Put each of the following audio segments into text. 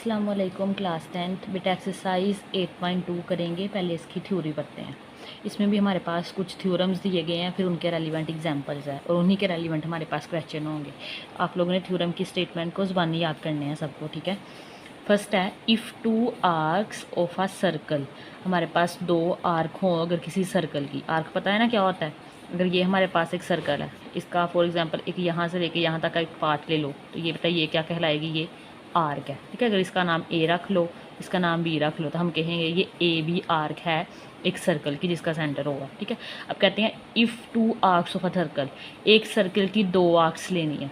अस्सलाम वालेकुम class 10th बेटा एक्सरसाइज 8.2 करेंगे। पहले इसकी थ्योरी पढ़ते हैं। इसमें भी हमारे पास कुछ थ्योरम्स दिए गए हैं, फिर उनके रेलिवेंट एग्जांपल्स हैं और उन्हीं के रेलिवेंट हमारे पास क्वेश्चन होंगे। आप लोगों ने थ्योरम की स्टेटमेंट को ज़बानी याद करने हैं सबको, ठीक है। फर्स्ट है, if two arcs of a circle, हमारे पास दो आर्क हों अगर किसी सर्कल की। आर्क पता है ना क्या होता है। अगर ये हमारे पास एक सर्कल है, इसका फॉर एग्जांपल एक यहाँ से लेके यहाँ तक का एक पार्ट ले लो, तो ये बताइए क्या कहलाएगी, ये आर्क है, ठीक है। अगर इसका नाम ए रख लो, इसका नाम बी रख लो, तो हम कहेंगे ये ए बी आर्क है एक सर्कल की जिसका सेंटर होगा, ठीक है। अब कहते हैं if two arcs of a circle, एक सर्कल की दो आर्क्स लेनी है,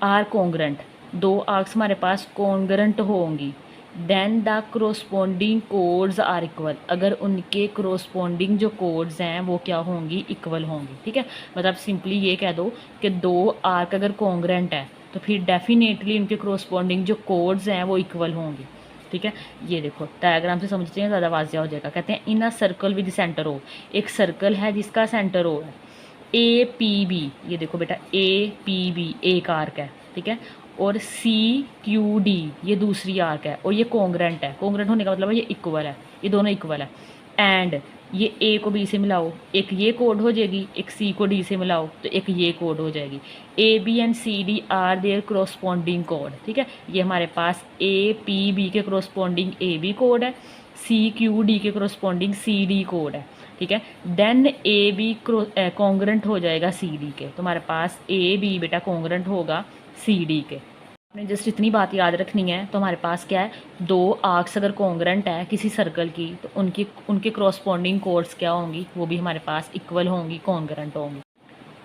आर कॉन्ग्रेंट, दो आर्क्स हमारे पास कॉन्ग्रेंट होंगी, then the corresponding chords are equal, अगर उनके क्रोस्पोंडिंग जो कोड्स हैं वो क्या होंगी, इक्वल होंगी, ठीक है। मतलब सिंपली ये कह दो कि दो आर्क अगर कॉन्ग्रेंट है तो फिर डेफिनेटली उनके क्रोस्पोंडिंग जो कोड्स हैं वो इक्वल होंगे, ठीक है। ये देखो डायग्राम से समझते हैं, ज़्यादा वाज़िया हो जाएगा। कहते हैं in a circle with centre O, एक सर्कल है जिसका सेंटर ओ है, ए पी बी, ये देखो बेटा ए पी बी एक आर्क है, ठीक है, और सी क्यू डी ये दूसरी आर्क है और ये कॉन्ग्रेंट है। कॉन्ग्रेंट होने का मतलब है ये इक्वल है, ये दोनों इक्वल है। एंड ये ए को बी से मिलाओ, एक ये कोड हो जाएगी, एक सी को डी से मिलाओ तो एक ये कोड हो जाएगी। A B and C D are their corresponding कोड, ठीक है। ये हमारे पास ए पी बी के क्रोस्पोंडिंग ए बी कोड है, सी क्यू डी के क्रोस्पोंडिंग सी डी कोड है, ठीक है। देन ए बी कॉन्ग्रेंट हो जाएगा सी डी के, तो हमारे पास ए बी बेटा कॉन्ग्रेंट होगा सी डी के। आपने जस्ट इतनी बात याद रखनी है। तो हमारे पास क्या है, दो आर्क्स अगर कॉन्ग्रेंट है किसी सर्कल की तो उनके क्रॉसपोंडिंग कोड्स क्या होंगी, वो भी हमारे पास इक्वल होंगी, कॉन्ग्रेंट होंगी।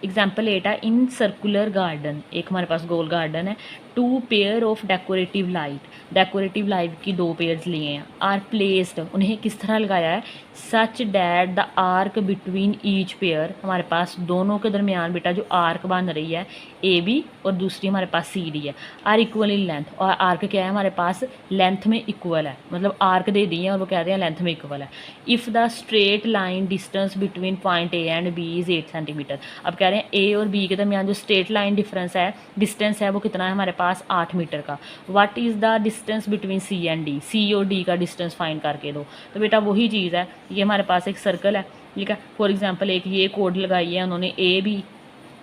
एग्जाम्पल 8 है, इन सर्कुलर गार्डन, एक हमारे पास गोल गार्डन है, two pair of decorative light, decorative light की दो पेयर्स लिए हैं, आर प्लेस्ड, उन्हें किस तरह लगाया है, such that the arc between each pair, हमारे पास दोनों के दरमियान बेटा जो आर्क बन रही है ए बी और दूसरी हमारे पास सी डी है, आर इक्वल इन लेंथ, और आर्क क्या है हमारे पास लेंथ में इक्वल है, मतलब आर्क दे दी है और वो कह रहे हैं लेंथ में इक्वल है। If the straight line distance between point A and B is 8 centimetre, अब कह रहे हैं ए और बी के दरमियान जो स्ट्रेट लाइन डिफरेंस है, डिस्टेंस है वो कितना है हमारे पास 8 मीटर का। What is the distance between C and D, C और डी का डिस्टेंस फाइंड करके दो। तो बेटा वही चीज़ है, ये हमारे पास एक सर्कल है, ठीक है। फॉर एग्जांपल एक ये कोड लगाई है उन्होंने ए बी,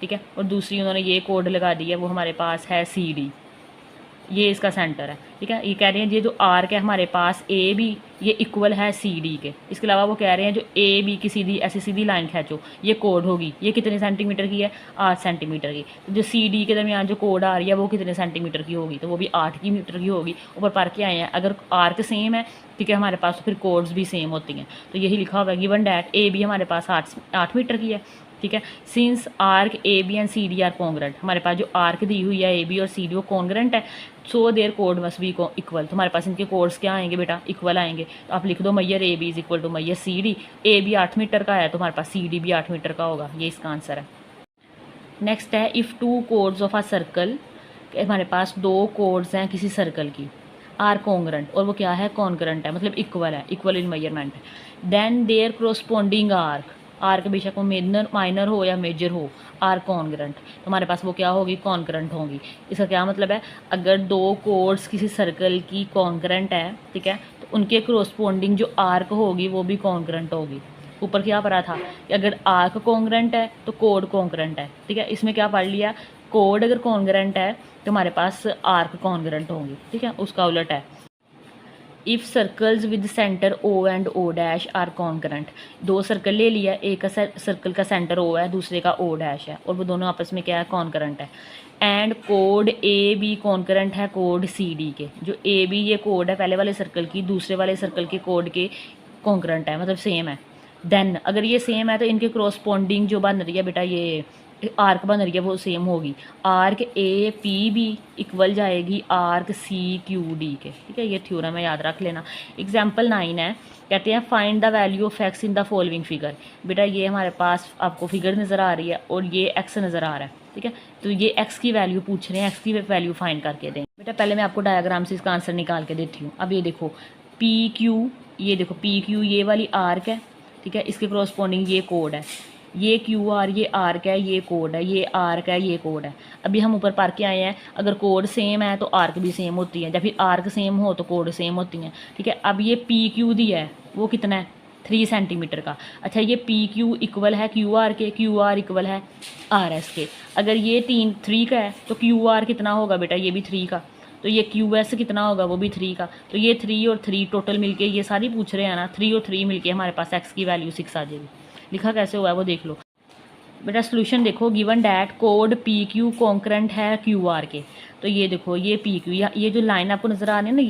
ठीक है, और दूसरी उन्होंने ये कोड लगा दी है वो हमारे पास है सी डी, ये इसका सेंटर है, ठीक है। ये कह रहे हैं ये जो आर्क है हमारे पास ए बी ये इक्वल है सी डी के। इसके अलावा वो कह रहे हैं जो ए बी की सीधी ऐसी सीधी लाइन खींचो, ये कोड होगी, ये कितने सेंटीमीटर की है, 8 सेंटीमीटर की। तो जो सी डी के दरमियान जो कोड आ रही है वो कितने सेंटीमीटर की होगी, तो वो भी 8 की मीटर की होगी। ऊपर पढ़ के आए हैं अगर आर्क सेम है, ठीक है, हमारे पास तो फिर कोड्स भी सेम होती हैं। तो यही लिखा हुआ है गिवन डैट ए बी हमारे पास 8 मीटर की है, ठीक है। Since arc A B and C D are congruent, हमारे पास जो आर्क दी हुई है ए बी और सी डी वो कॉन्ग्रेंट है, सो देयर कोड मस्ट बी इक्वल, तो हमारे पास इनके कोड्स क्या आएंगे बेटा, इक्वल आएंगे। तो आप लिख दो measure A B is equal to measure C D, A B 8 metre का है तो हमारे पास सी डी भी 8 मीटर का होगा, ये इसका आंसर है। नेक्स्ट है, if two codes of a circle, हमारे पास दो कोड्स हैं किसी सर्कल की, आर कॉन्ग्रेंट, और वो क्या है, कॉन्ग्रेंट है, मतलब इक्वल है, equal in measurement. Then their corresponding arc, arc बेशक वो माइनर हो या मेजर हो, आर कॉन्ग्रेंट, तो हमारे पास वो क्या होगी, कॉन्ग्रेंट होंगी। इसका क्या मतलब है, अगर दो कोड्स किसी सर्कल की कॉन्ग्रेंट है, ठीक है, तो उनके क्रोस्पोंडिंग जो आर्क होगी वो भी कॉन्ग्रेंट होगी। ऊपर क्या पढ़ा था कि अगर आर्क कॉन्ग्रेंट है तो कोड कॉन्ग्रेंट है, ठीक है। इसमें क्या पढ़ लिया, कोड अगर कॉन्ग्रेंट है तो हमारे पास आर्क कॉन्ग्रेंट होंगी, ठीक है, उसका उलट है। If circles with centre O and O dash are congruent, दो सर्कल ले लिया, एक का सर्कल का सेंटर ओ है दूसरे का ओ डैश है और वो दोनों आपस में क्या है, कॉन्ग्रेंट है। एंड कोड ए बी कॉन्करेंट है कोड सी डी के, जो ए बी ये कोड है पहले वाले सर्कल की दूसरे वाले सर्कल के कोड के कॉन्करेंट है, मतलब सेम है। देन अगर ये सेम है तो इनके क्रॉसपोंडिंग जो बन रही है बेटा, ये आर्क बन रही है वो सेम होगी, arc A P B equal जाएगी आर्क सी क्यू डी के, ठीक है। ये थ्योरम है, याद रख लेना। एग्जाम्पल 9 है, कहते हैं find the value of x in the following figure, बेटा ये हमारे पास आपको फिगर नज़र आ रही है और ये एक्स नज़र आ रहा है, ठीक है। तो ये एक्स की वैल्यू पूछ रहे हैं, एक्स की वैल्यू फाइंड करके दें। बेटा पहले मैं आपको डायग्राम से इसका आंसर निकाल के देती हूँ। अब ये देखो पी क्यू, ये देखो पी क्यू ये वाली आर्क है, ठीक है, इसके क्रॉसपोंडिंग ये कोड है, ये क्यू आर, ये आर्क है, ये कोड है, ये आर्क है, ये कोड है। अभी हम ऊपर पढ़ के आए हैं, अगर कोड सेम है तो आर्क भी सेम होती है, या फिर आर्क सेम हो तो कोड सेम होती हैं, ठीक है। अब ये पी क्यू दिया है, वो कितना है 3 सेंटीमीटर का। अच्छा, ये पी क्यू इक्वल है क्यू आर के, क्यू आर इक्वल है आर एस के। अगर ये 3 का है तो क्यू आर कितना होगा बेटा, ये भी 3 का। तो ये क्यू एस कितना होगा, वो भी 3 का। तो ये 3 और 3 टोटल मिलके, ये सारी पूछ रहे हैं ना, 3 और 3 मिलके हमारे पास एक्स की वैल्यू 6 आ जाएगी। लिखा कैसे हुआ है वो देख लो बेटा। सोल्यूशन देखो, given that code P Q concurrent है क्यू आर के। तो ये देखो, ये पी क्यू, ये जो लाइन आपको नज़र आ रही है ना,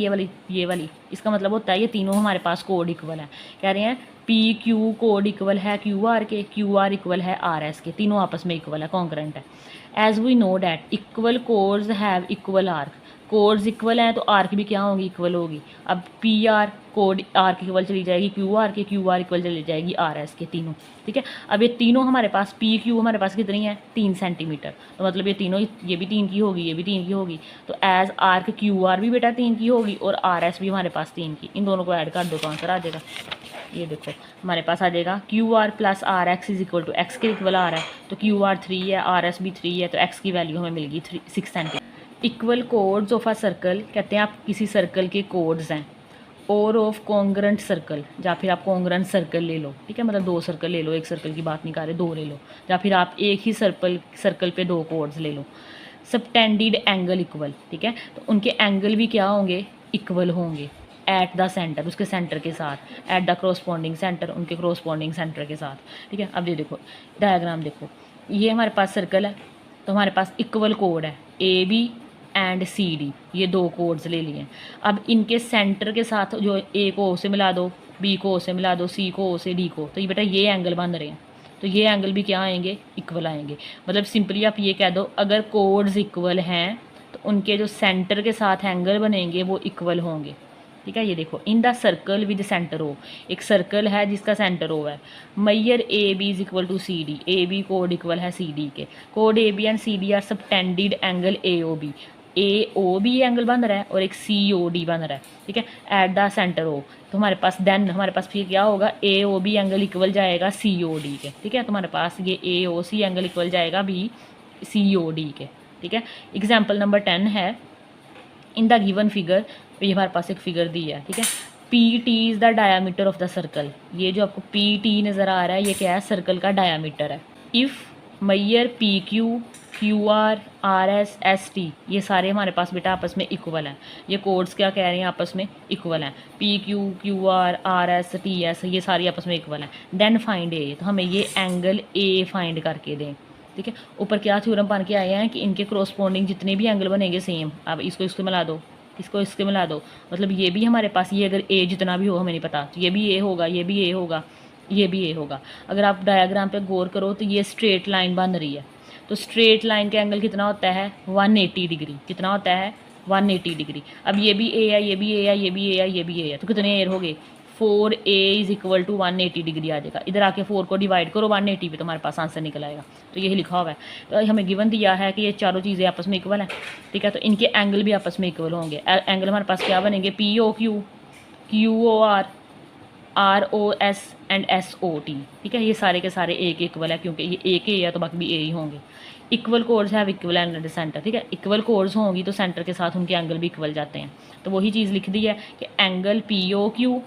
ये वाली, इसका मतलब होता है ये तीनों हमारे पास कोड इक्वल है। कह रहे हैं पी क्यू कोड इक्वल है क्यू आर के, क्यू आर इक्वल है आर एस के, तीनों आपस में इक्वल है, कॉन्करेंट है। As we know that equal chords have equal arc, chords equal हैं तो आर्क भी क्या होगी, इक्वल होगी। अब पी आर कोड आर्क इक्वल चली जाएगी क्यू आर के, क्यू आर इक्वल चली जाएगी आर एस के, तीनों, ठीक है। अब ये तीनों हमारे पास पी क्यू हमारे पास कितनी है 3 सेंटीमीटर, तो मतलब ये तीनों, ये भी 3 की होगी, ये भी 3 की होगी। तो एज आर्क क्यू आर भी बेटा 3 की होगी और आर एस भी हमारे पास 3 की। इन दोनों को ऐड कर दो तो आंसर आ जाएगा। ये देखो हमारे पास आ जाएगा Q R plus R X is equal to, X के इक्वल आ रहा है तो क्यू आर 3 है, आर एस भी 3 है, तो एक्स की वैल्यू हमें मिल गई 6 centimetre. Equal codes of a circle, कहते हैं आप किसी सर्कल के कोड्स हैं, और ऑफ कॉन्ग्रेंट सर्कल, या फिर आप कॉन्ग्रेंट सर्कल ले लो, ठीक है, मतलब 2 सर्कल ले लो, एक सर्कल की बात नहीं कर रहे, 2 ले लो, या फिर आप एक ही सर्कल पे 2 कोड्स ले लो। सबटेंडेड एंगल इक्वल, ठीक है, तो उनके एंगल भी क्या होंगे, इक्वल होंगे एट द सेंटर, उसके सेंटर के साथ, एट द क्रोस्पॉन्डिंग सेंटर, उनके क्रोस्पॉन्डिंग सेंटर के साथ, ठीक है। अब ये देखो डायग्राम देखो, ये हमारे पास सर्कल है तो हमारे पास इक्वल कोड है A B and C D, ये 2 कोड्स ले लिए। अब इनके सेंटर के साथ जो ए को ओ से मिला दो, बी को ओ से मिला दो, सी को ओ से डी को, तो ये बेटा ये एंगल बन रहे हैं, तो ये एंगल भी क्या आएंगे, इक्वल आएंगे। मतलब सिंपली आप ये कह दो, अगर कोड्स इक्वल हैं तो उनके जो सेंटर के साथ एंगल बनेंगे वो इक्वल होंगे, ठीक है। ये देखो, in the circle with centre O, एक सर्कल है जिसका सेंटर ओ है। Measure A B is equal to C D, A B कोड इक्वल है सी डी के, कोड A B and C D are subtended angle A O B, A O B angle बन रहा है और एक सी ओ डी बन रहा है, ठीक है, एट द सेंटर ओ। तो हमारे पास देन हमारे पास फिर क्या होगा, ए ओ बी एंगल इक्वल जाएगा सी ओ डी के, ठीक है। तो हमारे पास ये ए ओ सी एंगल इक्वल जाएगा भी सी ओ डी के, ठीक है। एग्जाम्पल नंबर 10 है, इन द गिवन फिगर, ये हमारे पास एक फिगर दी है, ठीक है। P T is the diameter of the circle, ये जो आपको पी टी नज़र आ रहा है ये क्या है, सर्कल का डायामीटर है। If measure P Q, Q R, R S, S T, ये सारे हमारे पास बेटा आपस में इक्वल हैं। ये कोड्स क्या कह रहे हैं, आपस में इक्वल हैं, P Q, Q are S, T S, ये सारी आपस में इक्वल हैं। देन फाइंड ए, तो हमें ये एंगल ए फाइंड करके दें, ठीक है। ऊपर क्या थ्योरम बन के आए हैं कि इनके क्रोस्पॉन्डिंग जितने भी एंगल बनेंगे सेम, अब इसको मिला दो, इसको इसके मिला दो, मतलब ये भी हमारे पास, ये अगर ए जितना भी हो हमें नहीं पता, तो ये भी ए होगा, ये भी ए होगा, ये भी ए होगा। अगर आप डायग्राम पे गौर करो तो ये स्ट्रेट लाइन बन रही है, तो स्ट्रेट लाइन का एंगल कितना होता है 180 डिग्री, कितना होता है 180 डिग्री। अब ये भी ए है, ये भी ए है, ये भी ए है, ये भी ए है, तो कितने ए हो गए 4 ए इज इक्वल टू 180 डिग्री आ जाएगा। इधर आके 4 को डिवाइड करो 180 पे, तो हमारे पास आंसर निकल आएगा। तो यही लिखा हुआ है, तो हमें गिवन दिया है कि ये चारों चीज़ें आपस में इक्वल हैं, ठीक है। तो इनके एंगल भी आपस में इक्वल होंगे। एंगल हमारे पास क्या बनेंगे, P O Q, Q O R, R O S and S O T, ठीक है। ये सारे के सारे एक इक्वल है, क्योंकि ये एक ए है तो बाकी भी ए ही होंगे। Equal chords have equal angle centre, ठीक है। इक्वल कोड्स होंगी तो सेंटर के साथ उनके एंगल भी इक्वल जाते हैं। तो वही चीज़ लिख दी है कि angle P O Q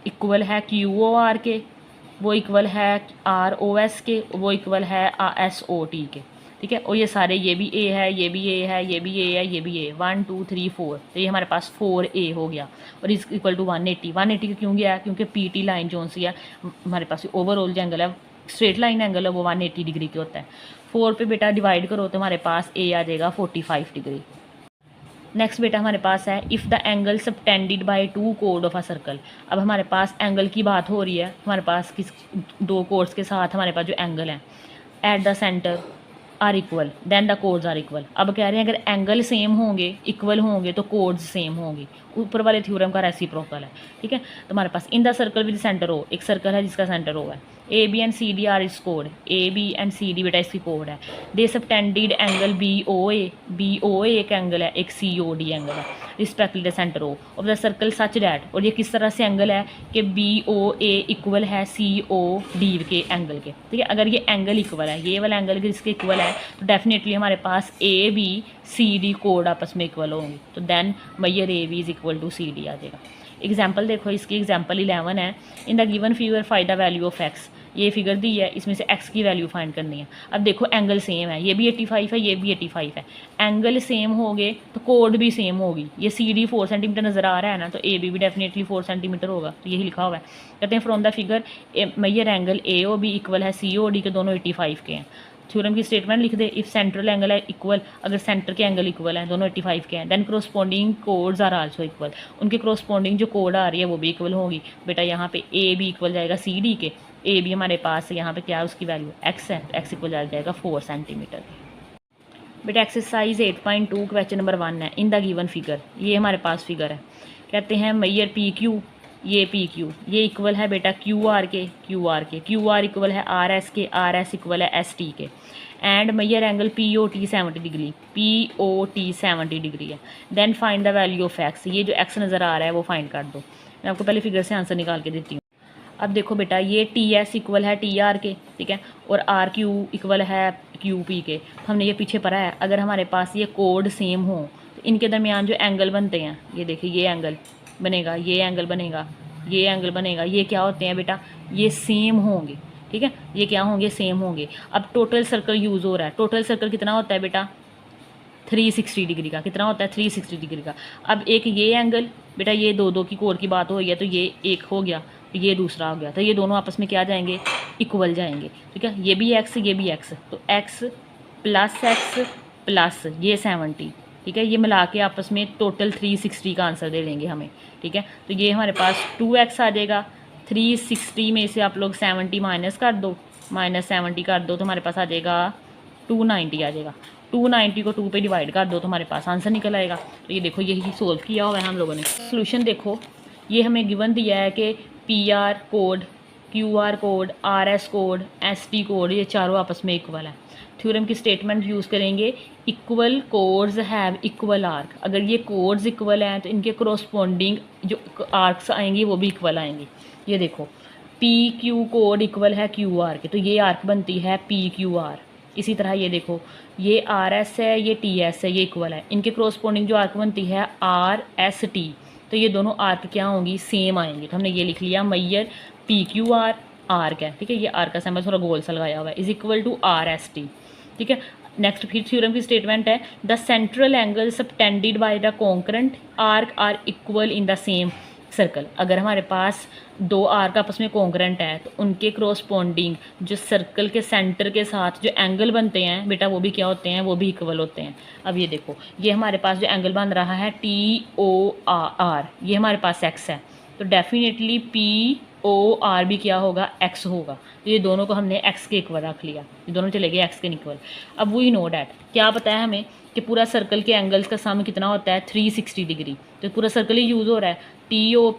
equal है क्यू ओ आर के, वो इक्वल है आर ओ एस के, वो इक्वल है एस ओ टी के, ठीक है। और ये सारे, ये भी ए है, ये भी ए है, ये भी ए है, ये भी ए, 1 2 3 4, तो ये हमारे पास 4 ए हो गया। और इस इक्वल टू 180, 180 क्यों गया है, क्योंकि पी टी लाइन जो सी है हमारे पास ओवरऑल जो एंगल है, स्ट्रेट लाइन एंगल है, वो 180 डिग्री के होता है। 4 पे बेटा डिवाइड करो तो हमारे पास ए आ जाएगा 45 डिग्री। नेक्स्ट बेटा हमारे पास है, if the angle subtended bye 2 code of a circle. अब हमारे पास एंगल की बात हो रही है, हमारे पास किस 2 कोड्स के साथ हमारे पास जो एंगल है at the centre are equal, then the chords are equal. अब कह रहे हैं अगर एंगल सेम होंगे, इक्वल होंगे, तो कोड्स सेम होंगे। ऊपर वाले थ्योरम का रेसिप्रोकल है, ठीक है। तो हमारे पास in the circle with centre O, एक सर्कल है जिसका सेंटर ओ है, A B and C D are इस कोड, A B and C D बेटा इसकी कोड है। They subtended angle B O A एक एंगल है, एक सी ओ डी एंगल है, respectively the centre O of the circle such that, और ये किस तरह से एंगल है कि बी ओ ए इक्वल है सी ओ डी के एंगल के, ठीक है। अगर ये एंगल इक्वल है, ये वाला एंगल जिसके इक्वल है, तो डेफिनेटली हमारे पास ए बी सी डी कोड आपस में इक्वल होंगे, तो then measure A B is equal to C D आ जाएगा। एग्जाम्पल देखो, इसकी एग्जाम्पल 11 है। In the given figure find the value of X, ये फिगर दी है, इसमें से x की वैल्यू फाइंड करनी है। अब देखो एंगल सेम है, ये भी 85 है, ये भी 85 है, एंगल सेम हो गए तो कोड भी सेम होगी। ये सी डी 4 सेंटीमीटर नज़र आ रहा है ना, तो ए बी भी डेफिनेटली 4 सेंटीमीटर होगा, तो यही लिखा हुआ है। कहते हैं from the figure measure angle A O B equal है सी ओ डी के, दोनों 85 के हैं। थ्योरम की स्टेटमेंट लिख दे, इफ सेंट्रल एंगल है इक्वल, अगर सेंटर के एंगल इक्वल है, दोनों 85 के हैं, then corresponding chords are also equal, उनके क्रोस्पॉन्डिंग जो कोड आ रही है वो भी इक्वल होगी। बेटा यहाँ पे ए बी इक्वल जाएगा सी डी के, ए बी हमारे पास यहाँ पे क्या है, उसकी वैल्यू एक्स है, एक्स इक्वल आ जाएगा 4 सेंटीमीटर। बेटा एक्सरसाइज 8.2 क्वेश्चन नंबर 1 है। इन द गिवन फिगर, ये हमारे पास फिगर है, कहते हैं मैयर पी क्यू, ये पी क्यू ये इक्वल है बेटा क्यू आर के, क्यू आर इक्वल है आर एस के, आर एस इक्वल है एस टी के, and measure angle P O T 70 degree, P O T 70 degree है। Then find the value of X, ये जो एक्स नज़र आ रहा है वो फाइंड कर दो। मैं आपको पहले फिगर से आंसर निकाल के देती हूँ। अब देखो बेटा, ये टी एस इक्वल है टी आर के, ठीक है, और आर क्यू इक्वल है क्यू पी के। तो हमने ये पीछे पढ़ा है, अगर हमारे पास ये कोड सेम हो तो इनके दरमियान जो एंगल बनते हैं, ये देखिए ये एंगल बनेगा, ये एंगल बनेगा, ये एंगल बनेगा, ये क्या होते हैं बेटा, ये सेम होंगे, ठीक है, ये क्या होंगे, सेम होंगे। अब टोटल सर्कल यूज़ हो रहा है, टोटल सर्कल कितना होता है बेटा 360 डिग्री का, कितना होता है 360 डिग्री का। अब एक ये एंगल बेटा, ये दो की कोड की बात हो रही है, तो ये एक हो गया, ये दूसरा हो गया, तो ये दोनों आपस में क्या जाएंगे, इक्वल जाएंगे, ठीक है। ये भी एक्स, ये भी एक्स, तो एक्स प्लस ये 70, ठीक है, ये मिला के आपस में टोटल 360 का आंसर दे देंगे हमें, ठीक है। तो ये हमारे पास 2x आ जाएगा, 360 में से आप लोग 70 माइनस कर दो, -70 कर दो, तो हमारे पास आ जाएगा 290 आ जाएगा। 290 को 2 पे डिवाइड कर दो तो हमारे पास आंसर निकल आएगा। तो ये देखो, यही सोल्व किया हुआ है हम लोगों ने। सोल्यूशन देखो, ये हमें गिवन दिया है कि P R code, Q R code, R S code, S T code, ये चारों आपस में इक्वल है। थ्योरम की स्टेटमेंट यूज़ करेंगे, equal chords have equal arc. अगर ये कोड्स इक्वल हैं तो इनके कोरोस्पोंडिंग जो आर्क्स आएंगे वो भी इक्वल आएंगे। ये देखो, पी क्यू कोड इक्वल है क्यू आर के, तो ये आर्क बनती है पी क्यू आर। इसी तरह ये देखो, ये आर एस है, ये टी एस है, ये इक्वल है, इनके कोरोस्पोंडिंग जो आर्क बनती है आर एस टी, तो ये दोनों आर्क क्या होंगी, सेम आएंगे। तो हमने ये लिख लिया, Maihar P Q R arc है, ठीक है, ये आर्क का सिंबल थोड़ा गोल सा लगाया हुआ है, is equal to R S T, ठीक है। नेक्स्ट फिर थ्योरम की स्टेटमेंट है, the central angle subtended by the concurrent arc are equal in the same circle. अगर हमारे पास दो आर्क आपस में कॉन्करेंट है तो उनके क्रोस्पॉन्डिंग जो सर्कल के सेंटर के साथ जो एंगल बनते हैं बेटा, वो भी क्या होते हैं, वो भी इक्वल होते हैं। अब ये देखो, ये हमारे पास जो एंगल बन रहा है टी ओ आर, ये हमारे पास एक्स है, तो डेफिनेटली पी ओ आर भी क्या होगा, एक्स होगा। तो ये दोनों को हमने एक्स के इक्वल रख लिया, ये दोनों चले गए एक्स के इक्वल। अब वी नो डैट, क्या पता है हमें कि पूरा सर्कल के एंगल्स का सम कितना होता है 360 डिग्री। तो पूरा सर्कल ही यूज़ हो रहा है, T O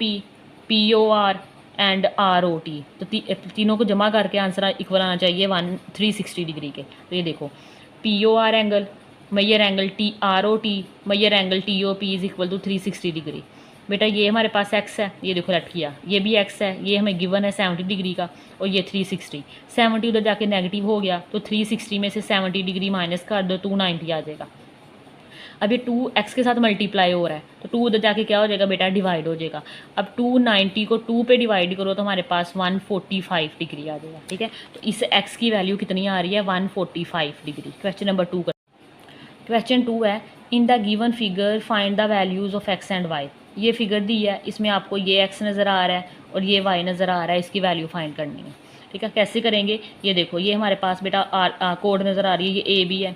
P O R and R O T, तो तीनों को जमा करके आंसर इक्वल आना चाहिए 360 डिग्री के। तो ये देखो, P O R angle, measure angle T R O T, measure angle T O P is equal to 360 degree. बेटा ये हमारे पास एक्स है, ये देखो लेट किया, ये भी एक्स है, ये हमें गिवन है 70 डिग्री का, और ये 360, 70 उधर जाके नेगेटिव हो गया, तो 360 में से 70 डिग्री माइनस कर दो, 290 आ जाएगा। अब ये 2 एक्स के साथ मल्टीप्लाई हो रहा है, तो 2 उधर जाके क्या हो जाएगा बेटा, डिवाइड हो जाएगा। अब 290 को 2 पे डिवाइड करो तो हमारे पास 145 डिग्री आ जाएगा, ठीक है। तो इस एक्स की वैल्यू कितनी आ रही है, 145 डिग्री। क्वेश्चन नंबर 2 क्वेश्चन 2 है, in the given figure find the values of X and Y. ये फिगर दी है, इसमें आपको ये एक्स नज़र आ रहा है और ये वाई नज़र आ रहा है, इसकी वैल्यू फाइंड करनी है, ठीक है। कैसे करेंगे, ये देखो, ये हमारे पास बेटा कोड नज़र आ रही है, ये ए बी है,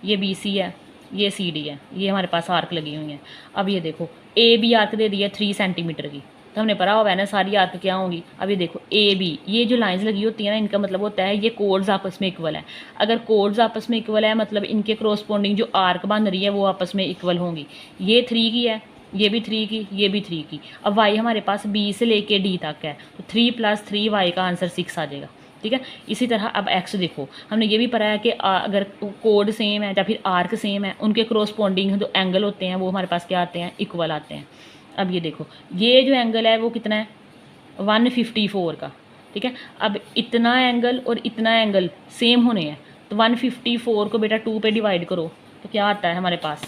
ये बी सी है, ये सी डी है, ये हमारे पास आर्क लगी हुई हैं। अब ये देखो, ए बी आर्क दे दी है 3 सेंटीमीटर की, तो हमने पढ़ा हुआ है ना सारी आर्क क्या होंगी। अब ये देखो, ए बी, ये जो लाइंस लगी होती है ना, इनका मतलब होता है ये कोड्स आपस में इक्वल है। अगर कोड्स आपस में इक्वल है मतलब इनके कोरोस्पोंडिंग जो आर्क बन रही है वो आपस में इक्वल होंगी। ये 3 की है, ये भी 3 की, ये भी 3 की। अब y हमारे पास b से लेके d तक है, तो 3 + 3y का आंसर 6 आ जाएगा। ठीक है, इसी तरह अब x देखो, हमने ये भी पढ़ा है कि अगर कोड सेम है या फिर आर्क सेम है, उनके कोरोस्पोंडिंग जो एंगल होते हैं वो हमारे पास क्या आते हैं, इक्वल आते हैं। अब ये देखो, ये जो एंगल है वो कितना है, 154 का। ठीक है, अब इतना एंगल और इतना एंगल सेम होने हैं, तो 154 को बेटा 2 पे डिवाइड करो तो क्या आता है हमारे पास,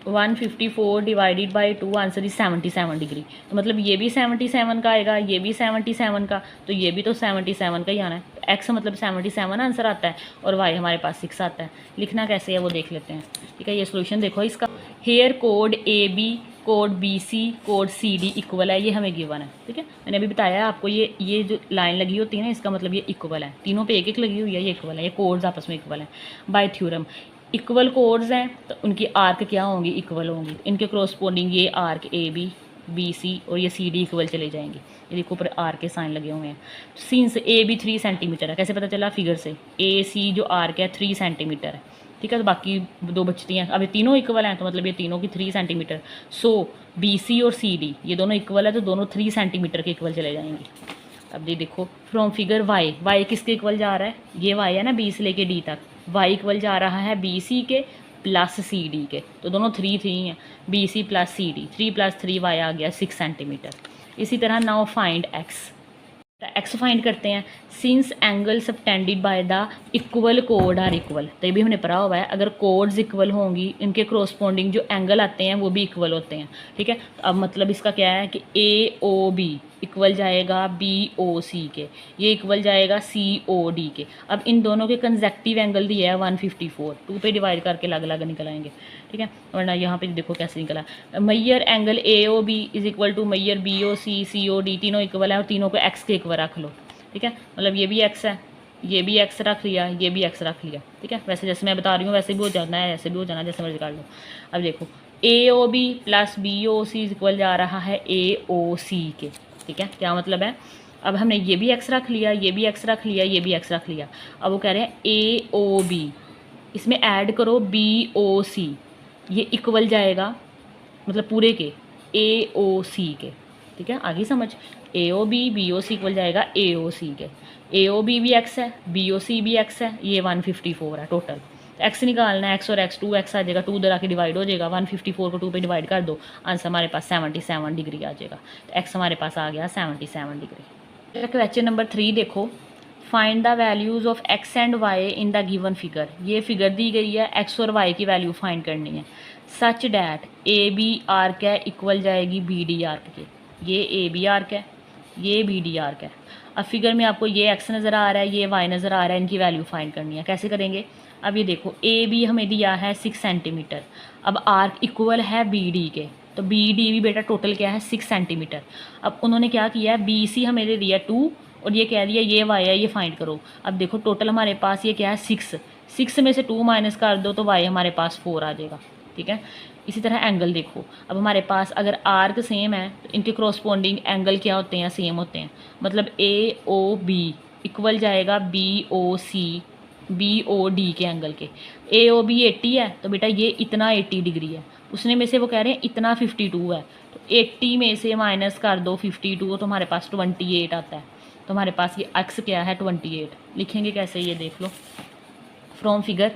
154 divided by 2, answer is 77 degree. तो मतलब ये भी 77 का आएगा, ये भी 77 का, तो ये भी तो 77 का ही आना है। तो एक्स मतलब 77 आंसर आता है और वाई हमारे पास 6 आता है। लिखना कैसे है वो देख लेते हैं। ठीक है, ये सोल्यूशन देखो इसका, here code A B, code B C, code C D equal है, ये हमें गिवन है। ठीक है, मैंने अभी बताया आपको, ये जो लाइन लगी होती है ना, इसका मतलब ये इक्वल है, तीनों पे एक एक लगी हुई है, ये इक्वल है, ये कोड्स आपस में इक्वल है बाय थ्योरम। इक्वल कोड्स हैं तो उनकी आर्क क्या होंगी, इक्वल होंगी। इनके क्रॉसपोंडिंग ये arc A B, B C और ये सी डी इक्वल चले जाएंगे। ये देखो ऊपर आर के साइन लगे हुए हैं। सिंस ए बी 3 सेंटीमीटर है, कैसे पता चला, फिगर से, ए सी जो आर्क है 3 सेंटीमीटर है। ठीक है, तो बाकी दो बचती हैं, अब ये तीनों इक्वल हैं तो मतलब ये तीनों की 3 सेंटीमीटर। सो बी सी और सी डी ये दोनों इक्वल है, तो दोनों 3 सेंटीमीटर के इक्वल चले जाएंगे। अब ये देखो फ्रॉम फिगर वाई किसके इक्वल जा रहा है, ये वाई है ना, बी से लेके डी तक, वाई इक्वल जा रहा है बी सी के प्लस सी डी के, तो दोनों 3 हैं, B C plus C D, 3 + 3 वाई आ गया 6 सेंटीमीटर। इसी तरह नाउ फाइंड एक्स फाइंड करते हैं। Since angle subtended by the equal कोड आर इक्वल, तो ये भी हमने पढ़ा हुआ है, अगर कोड्स इक्वल होंगी इनके क्रोस्पोंडिंग जो एंगल आते हैं वो भी इक्वल होते हैं। ठीक है, तो अब मतलब इसका क्या है कि ए ओ बी इक्वल जाएगा बी ओ सी के, ये इक्वल जाएगा सी ओ डी के। अब इन दोनों के कंजेक्टिव एंगल दिया है 154, 2 पे डिवाइड करके अलग अलग निकल आएंगे। ठीक है, वरना यहाँ पे देखो कैसे निकला, measure angle A O B is equal to Maihar B O C, C O D, तीनों इक्वल है और तीनों को एक्स के इक्वल रख लो। ठीक है, मतलब ये भी एक्स है, ये भी एक्स रख लिया, ये भी एक्स रख लिया। ठीक है, वैसे जैसे मैं बता रही हूँ वैसे भी हो जाना है, ऐसे भी हो जाना है, जैसे मर्जी कर लो। अब देखो A O B plus B O C equal जा रहा है ए ओ सी के। ठीक है, क्या मतलब है, अब हमने ये भी एक्स रख लिया, ये भी एक्स रख लिया, ये भी एक्स रख लिया। अब वो कह रहे हैं ए ओ बी, इसमें ऐड करो बी ओ सी, ये इक्वल जाएगा मतलब पूरे के ए ओ सी के। ठीक है, आगे समझ, ए O B O C equal जाएगा ए ओ सी के, ए ओ बी भी एक्स है, बी ओ सी भी एक्स है, ये 154 है टोटल। एक्स निकालना है, एक्स और एक्स 2x आ जाएगा, 2 इधर आके डिवाइड हो जाएगा, 154 को 2 पे डिवाइड कर दो, आंसर हमारे पास 77 डिग्री आ जाएगा। तो एक्स हमारे पास आ गया 77 डिग्री। क्वेश्चन नंबर 3 देखो, find the values of X and Y in the given figure. ये फिगर दी गई है, एक्स और वाई की वैल्यू फाइंड करनी है। Such that A B arc है इक्वल जाएगी बी डी आर्क के, ये ए बी आर्क है, ये बी डी आर्क है। अब फिगर में आपको ये एक्स नज़र आ रहा है, ये वाई नज़र आ रहा है, इनकी वैल्यू फाइंड करनी है। कैसे करेंगे, अब ये देखो ए बी हमें दिया है 6 सेंटीमीटर, अब आर्क इक्वल है बी डी के, तो बी डी भी बेटा टोटल क्या है 6 सेंटीमीटर। अब उन्होंने क्या किया है, बी सी हमें दे दिया 2 और ये कह दिया ये वाई है, ये फाइंड करो। अब देखो टोटल हमारे पास ये क्या है 6 में से 2 माइनस कर दो तो वाई हमारे पास 4 आ जाएगा। ठीक है, इसी तरह एंगल देखो, अब हमारे पास अगर आर्क सेम है तो इनके क्रॉसपोंडिंग एंगल क्या होते हैं, सेम होते हैं। मतलब ए ओ बी इक्वल जाएगा B O C B O D के एंगल के। ए ओ बी 80 है तो बेटा ये इतना 80 डिग्री है, उसने में से वो कह रहे हैं इतना 52 है, तो 80 में से माइनस कर दो 52 तो हमारे पास 28 आता है। तो हमारे पास ये एक्स क्या है 28। लिखेंगे कैसे ये देख लो, फ्रॉम फिगर,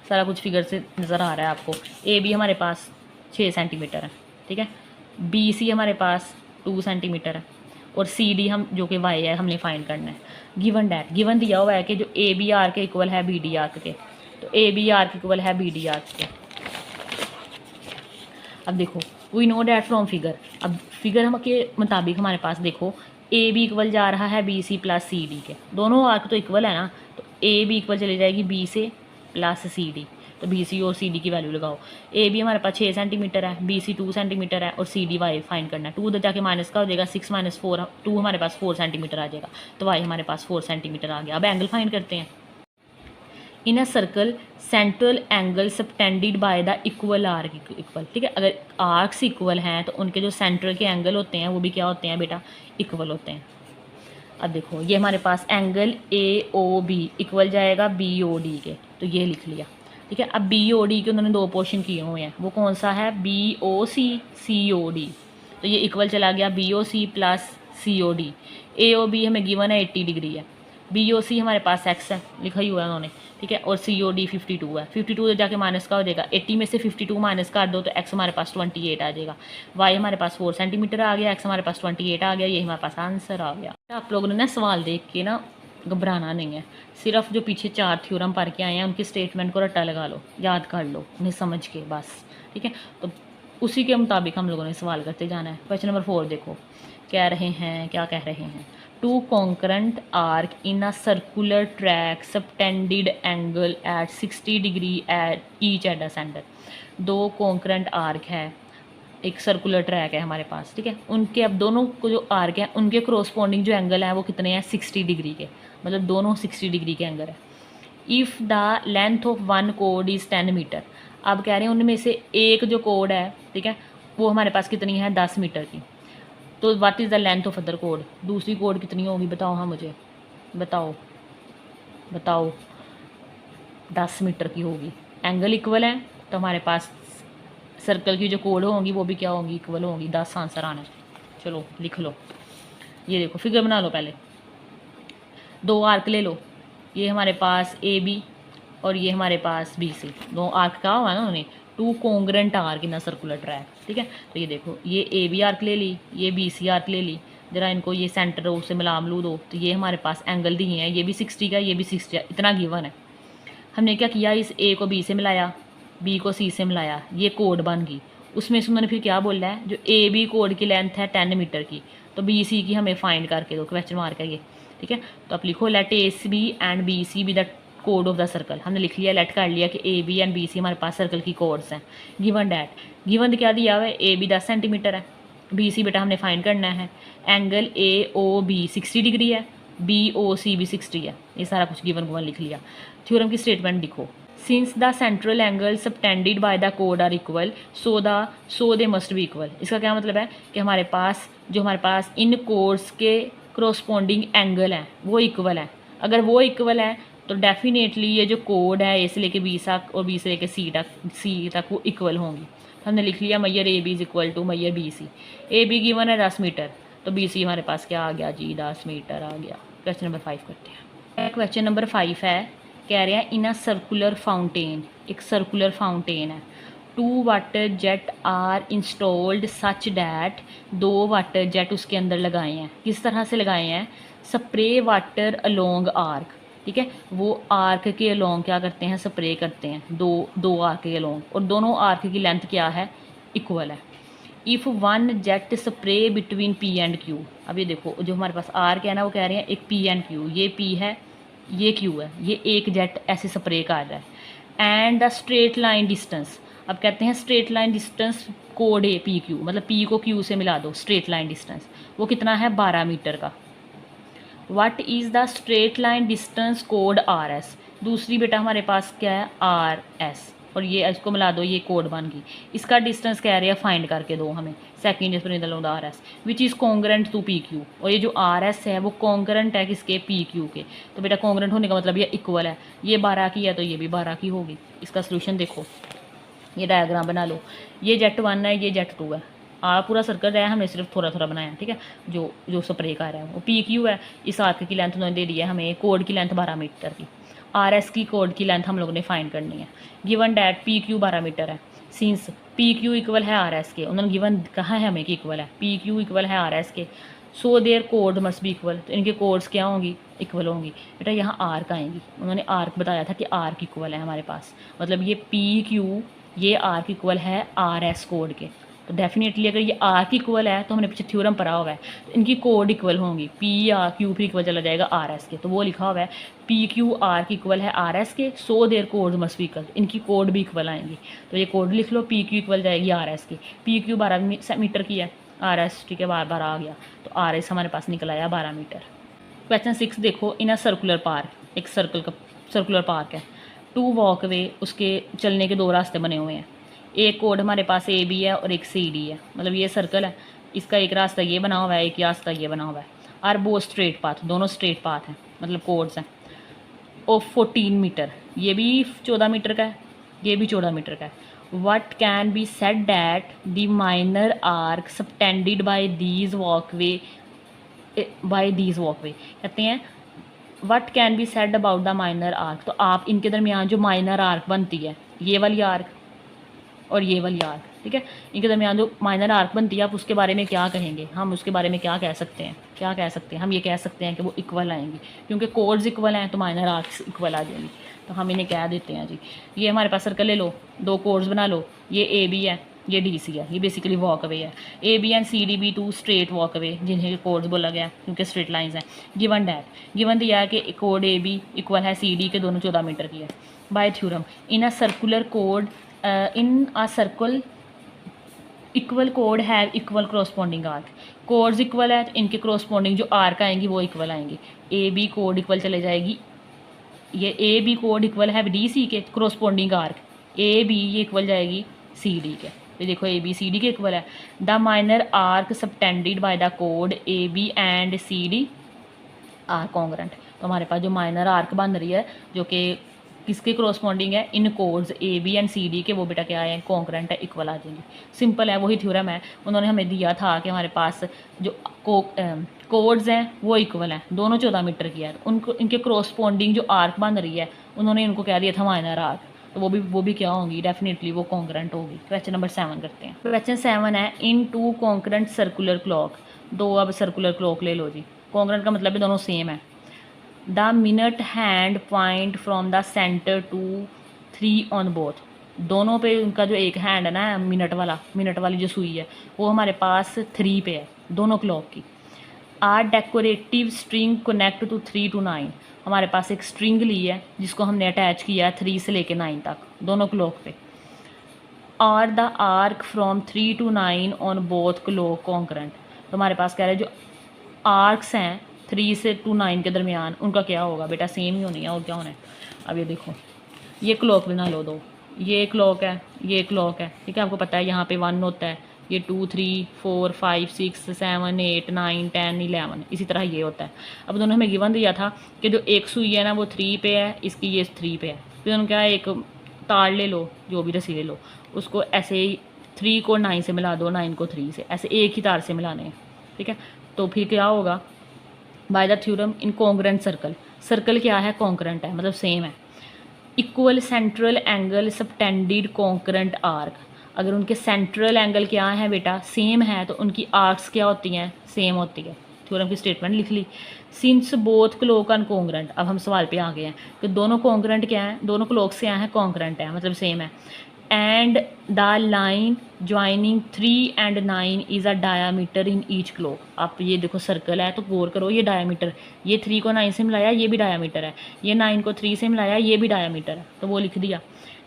सारा कुछ फिगर से नज़र आ रहा है आपको। ए बी हमारे पास 6 सेंटीमीटर है, ठीक है, बी सी हमारे पास 2 सेंटीमीटर है और सी डी हम जो कि वाई है हमने फाइंड करना है। गिवन डैट, गिवन दिया हुआ है कि जो ए बी आर के इक्वल है बी डी आर के, तो ए बी आर के इक्वल है बी डी आर के। अब देखो we know that from figure, अब फिगर हम के मुताबिक हमारे पास देखो ए बी इक्वल जा रहा है B C plus C D के, दोनों आर्क तो इक्वल है ना, तो ए बी इक्वल चली जाएगी बी से प्लस सी डी, तो बी सी और सी डी की वैल्यू लगाओ। ए बी हमारे पास 6 सेंटीमीटर है, बी सी 2 सेंटीमीटर है और सी डी वाई फाइंड करना है। 2 उधर जाके माइनस का हो जाएगा, 6 - 4 2 हमारे पास 4 सेंटीमीटर आ जाएगा, तो वाई हमारे पास 4 सेंटीमीटर आ गया। अब एंगल फाइंड करते हैं। In a circle central angle subtended by the equal arc equal, ठीक है, अगर आर्क्स इक्वल हैं तो उनके जो सेंट्रल के एंगल होते हैं वो भी क्या होते हैं बेटा, इक्वल होते हैं। अब देखो ये हमारे पास angle A O B equal जाएगा बी ओ डी के, तो ये लिख लिया। ठीक है। अब बी ओ डी के उन्होंने दो पोर्शन किए हुए हैं, वो कौन सा है, बी ओ सी ओ डी, तो ये इक्वल चला गया बी ओ सी प्लस सी ओ डी। ए ओ बी हमें गिवन है 80 डिग्री है, बी ओ सी हमारे पास एक्स है लिखा ही हुआ है उन्होंने, ठीक है, और सी ओ डी 52 है, 52 जाके माइनस का हो जाएगा, 80 में से 52 माइनस कर दो तो एक्स हमारे पास 28 आ जाएगा, वाई हमारे पास 4 सेंटीमीटर आ गया, एक्स हमारे पास 28 आ गया, ये हमारे पास आंसर आ गया। आप लोगों ने ना सवाल देख के ना घबराना नहीं है, सिर्फ जो पीछे 4 थ्योरम पढ़ के आए हैं उनकी स्टेटमेंट को रट्टा लगा लो, याद कर लो उन्हें समझ के बस, ठीक है। तो उसी के मुताबिक हम लोगों ने सवाल करते जाना है। क्वेश्चन नंबर 4 देखो, कह रहे हैं, क्या कह रहे हैं, two concurrent arc in a circular track subtended angle at 60 degree at each at the centre. दो कॉन्करेंट आर्क है, एक सर्कुलर ट्रैक है हमारे पास, ठीक है, उनके अब दोनों को जो आर्क है उनके क्रोस्पॉन्डिंग जो एंगल है वो कितने हैं, 60 डिग्री के, मतलब दोनों 60 डिग्री के एंगल है। If the length of one कोड इज़ 10 मीटर, अब कह रहे हैं उनमें से एक जो कोड है, ठीक है, वो हमारे पास कितनी है, 10 मीटर की, तो what is the length of other code, दूसरी कोड कितनी होगी बताओ, हाँ मुझे बताओ बताओ, 10 मीटर की होगी, एंगल इक्वल है तो हमारे पास सर्कल की जो कोड होंगी वो भी क्या होंगी, इक्वल होंगी, 10 आंसर आना है। चलो लिख लो, ये देखो फिगर बना लो, पहले दो आर्क ले लो, ये हमारे पास ए बी और ये हमारे पास बी सी, दो आर्क का हुआ ना उन्होंने, two congruent arc in circular track, ठीक है। तो ये देखो, ये ए बी आर्क ले ली, ये बी सी आर्क ले ली, जरा इनको ये सेंटर से मिला मिलू दो, तो ये हमारे पास एंगल दिए हैं, ये भी 60 का, ये भी 60 है, इतना गिवन है। हमने क्या किया, इस ए को बी से मिलाया, बी को सी से मिलाया, ये कोड बन गई। उसमें से उन्होंने फिर क्या बोला है, जो ए बी कोड की लेंथ है 10 मीटर की, तो बी सी की हमें फाइंड करके दो, क्वेश्चन मार्क है ये, ठीक है। तो आप लिखो let A B and B C be the कोड ऑफ द सर्कल, हमने लिख लिया, लेट कर लिया कि A B and B C हमारे पास सर्कल की कोड्स हैं। गिवन डैट, गिवन क्या दिया हुआ है, ए बी 10 सेंटीमीटर है, बी सी बेटा हमने फाइंड करना है, angle A O B 60 degree है, बी ओ सी भी 60 है, ये सारा कुछ गिवन गुवन लिख लिया। थ्योरम की स्टेटमेंट लिखो, since the central angle subtended by the कोड are equal so they must be equal. इसका क्या मतलब है कि हमारे पास इन कोड्स के क्रोस्पॉन्डिंग एंगल हैं वो इक्वल है, अगर वो इक्वल है तो डेफिनेटली ये जो कोड है ए से लेके बी तक और बी से लेके सी तक वो इक्वल होंगी। हमने लिख लिया मैयर A B is equal to Maihar B C, A B given है 10 मीटर, तो बी सी हमारे पास क्या आ गया जी, 10 मीटर आ गया। क्वेश्चन नंबर 5 करते हैं। क्वेश्चन नंबर 5 है, कह रहे हैं इन अ सर्कुलर फाउंटेन, एक सर्कुलर फाउंटेन है, 2 water jet are installed such that, 2 water jet उसके अंदर लगाए हैं, किस तरह से लगाए हैं, स्प्रे वाटर अलोंग आर्क, ठीक है, वो आर्क के अलोंग क्या करते हैं, स्प्रे करते हैं, दो आर्क के अलोंग, और दोनों आर्क की लेंथ क्या है, इक्वल है। If one jet spray between P and Q, अब ये देखो जो हमारे पास आर्क है ना, वो कह रहे हैं एक पी एंड क्यू, ये पी है ये क्यू है, ये एक जेट ऐसे स्प्रे कर रहा है, and the straight line distance, अब कहते हैं straight line distance code A P Q, मतलब पी को क्यू से मिला दो, स्ट्रेट लाइन डिस्टेंस वो कितना है, 12 मीटर का। What is the straight line distance code R S, दूसरी बेटा हमारे पास क्या है, आर एस, और ये इसको मिला दो, ये कोड बन गई, इसका डिस्टेंस कह रहे हैं फाइंड करके दो हमें, सेकेंड स्प्रिंगल R S which is congruent to P Q, और ये जो आर एस है वो कॉन्ग्रेंट है किसके, पी क्यू के, तो बेटा कॉन्ग्रेंट होने का मतलब ये इक्वल है, ये 12 की है तो ये भी 12 की होगी। इसका सोल्यूशन देखो, ये डायग्राम बना लो, ये जेट 1 है, ये जेट 2 है, पूरा सर्कल है, हमने सिर्फ थोड़ा थोड़ा बनाया, ठीक है, जो स्प्रे कर रहा है वो पी क्यू है, इस आर्क की लेंथ उन्होंने दे दी है हमें, कोड की लेंथ 12 मीटर की, आर एस की कोड की लेंथ हम लोगों ने फाइंड करनी है। Given that P Q 12 metre है, सिंस पी क्यू इक्वल है आर एस के, उन्होंने गिवन कहा है हमें कि इक्वल है, पी क्यू इक्वल है आर एस के, सो देयर कोड मस्ट बी इक्वल, तो इनके कोड्स क्या होंगी, इक्वल होंगी। बेटा यहाँ आर्क आएंगी, उन्होंने आर्क बताया था कि आर्क इक्वल है हमारे पास, मतलब ये पी क्यू ये आर्क इक्वल है आर एस कोड के, तो डेफिनेटली अगर ये आर्क इक्वल है तो हमने पीछे थ्योरम पढ़ा हुआ है, तो इनकी कोड इक्वल होंगी, पी आर क्यू फिर इक्वल चला जाएगा आर एस के, तो वो लिखा हुआ है पी क्यू आर्क इक्वल है आर एस के, सो देयर कोड मस्ट बी इक्वल, इनकी कोड भी इक्वल आएंगी, तो ये कोड लिख लो, पी क्यू इक्वल जाएगी आर एस की, पी क्यू 12 मीटर की है, आर एस ठीक है 12 आ गया, तो आर एस हमारे पास निकल आया 12 मीटर। क्वेश्चन 6 देखो, इन अ सर्कुलर पार्क, एक सर्कुलर पार्क है, 2 वॉकवे, उसके चलने के 2 रास्ते बने हुए हैं, एक कोड हमारे पास ए बी है और एक सी डी है, मतलब ये सर्कल है, इसका एक रास्ता ये बना हुआ है, एक रास्ता ये बना हुआ है, आर बो स्ट्रेट पाथ, दोनों स्ट्रेट पाथ हैं, मतलब कोड्स हैं, और 14 मीटर, ये भी 14 मीटर का है, ये भी 14 मीटर का है। What can be said that the minor arc subtended bye these walkway कहते हैं what can be said about the minor arc. तो आप इनके दरमियान जो माइनर आर्क बनती है, ये वाली आर्क और ये वाली आर्क, ठीक है, इनके दरमियान जो माइनर आर्क बनती है आप उसके बारे में क्या कहेंगे, हम उसके बारे में क्या कह सकते हैं, हम ये कह सकते हैं कि वो इक्वल आएंगी, क्योंकि कोड्स इक्वल हैं तो माइनर आर्क्स इक्वल आ जाएंगी। तो हम इन्हें कह देते हैं जी, ये हमारे पास सर्कल ले लो, दो कोड्स बना लो, ये ए बी है, ये डी सी है, ये बेसिकली वॉक अवे है। A B and C D be two straight walkway, जिन्हें कोड्स बोला गया क्योंकि स्ट्रेट लाइंस हैं। गिवन डैट, गिवन दिया है कि कोड ए बी इक्वल है सी डी के, दोनों 14 मीटर की है। Bye theorem, in a circular code in a circle equal could have equal corresponding arc. Chords equal है तो इनके क्रॉसपॉन्डिंग जो आर्क आएंगी वो इक्वल आएंगी। ए बी कोड इक्वल चले जाएगी, ये ए बी कोड इक्वल है डी सी के, क्रॉसपॉन्डिंग आर्क ए बी ये इक्वल जाएगी सी डी के। ये देखो ए बी सी डी के इक्वल है। The minor arc subtended by the कोड A B and C D are congruent. तो हमारे पास जो माइनर आर्क बन रही है जो कि किसके क्रॉसपॉन्डिंग है, इन chords A B and C D के, वो बेटा क्या है, कॉन्ग्रेंट है, इक्वल आ जाएंगे। सिंपल है, वही थ्योरम है। उन्होंने हमें दिया था कि हमारे पास जो कोड्स हैं वो इक्वल हैं, दोनों 14 मीटर की है, तो उनको इनके क्रॉसपॉन्डिंग जो आर्क बन रही है उन्होंने इनको कह दिया था माइनर आर्क, तो वो भी क्या होंगी, डेफिनेटली वो कॉन्ग्रेंट होगी। क्वेश्चन नंबर 7 करते हैं। क्वेश्चन 7 है, इन टू कॉन्ग्रेंट सर्कुलर क्लॉक, दो अब सर्कुलर क्लॉक ले लो जी। कॉन्ग्रेंट का मतलब है दोनों सेम है। The minute hand point from the centre to 3 on both, दोनों पे उनका जो एक हैंड है ना, मिनट वाली जो सुई है वो हमारे पास 3 पे है, दोनों क्लॉक की। Are decorative string connect to 3 to 9, हमारे पास एक स्ट्रिंग ली है जिसको हमने अटैच किया है 3 से लेके 9 तक, दोनों क्लॉक पे। और the arc from 3 to 9 on both clock congruent, तो हमारे पास कह रहे हैं जो आर्क्स हैं 3 से 9 के दरमियान उनका क्या होगा, बेटा सेम ही होनी है, और क्या होना है। अब ये देखो, ये क्लॉक बना लो दो, ये क्लॉक है, ये क्लॉक है, ठीक है, आपको पता है यहाँ पे 1 होता है, ये 2 3 4 5 6 7 8 9 10 11 इसी तरह ये होता है। अब दोनों हमें गिवन दिया था कि जो एक सुई है ना वो 3 पे है, इसकी ये 3 पे है, फिर उन्होंने क्या है, एक तार ले लो, जो भी रस्सी ले लो, उसको ऐसे ही 3 को 9 से मिला दो, 9 को 3 से, ऐसे एक ही तार से मिलाने हैं, ठीक है। तो फिर क्या होगा, by the theorem in congruent circle, circle क्या है, कॉन्ग्रेंट है, मतलब सेम है। Equal central angle subtended congruent arc, अगर उनके सेंट्रल एंगल क्या है बेटा, सेम है, तो उनकी आर्क्स क्या होती हैं, सेम होती है। थ्योरम की स्टेटमेंट लिख ली। Since both clock and congruent, अब हम सवाल पे आ गए हैं कि दोनों कॉन्ग्रेंट क्या है, दोनों क्लॉक से हैं कॉन्ग्रेंट है, मतलब सेम है। And the line joining 3 and 9 is a diameter in each clock. आप ये देखो सर्कल है तो गौर करो, ये डायामीटर, ये 3 को 9 से मिलाया, ये भी डायामीटर है, ये 9 को 3 से मिलाया, ये भी डायामीटर है, तो वो लिख दिया।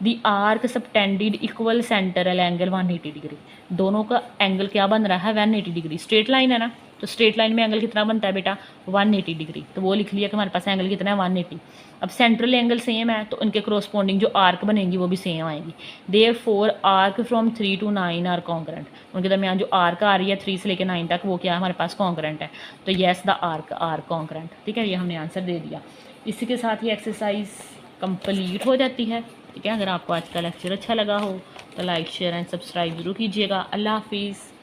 The arc subtended equal central angle 180 degree, दोनों का एंगल क्या बन रहा है, 180 डिग्री। स्ट्रेट लाइन है ना, तो स्ट्रेट लाइन में एंगल कितना बनता है बेटा, 180 डिग्री, तो वो लिख लिया कि हमारे पास एंगल कितना है, 180। अब सेंट्रल एंगल सेम है तो उनके कॉरस्पॉन्डिंग जो आर्क बनेंगी वो भी सेम आएगी। Therefore arc from 3 to 9 are congruent, उनके दरमियान जो आर्क आ रही है 3 से लेकर 9 तक वो क्या है, हमारे पास कॉन्ग्रेंट है, तो yes the arc are congruent, ठीक है, ये हमने आंसर दे दिया। इसी के साथ ही एक्सरसाइज कंप्लीट हो जाती है, ठीक है। अगर आपको आज का लेक्चर अच्छा लगा हो तो लाइक शेयर एंड सब्सक्राइब जरूर कीजिएगा। अल्लाह हाफिज़।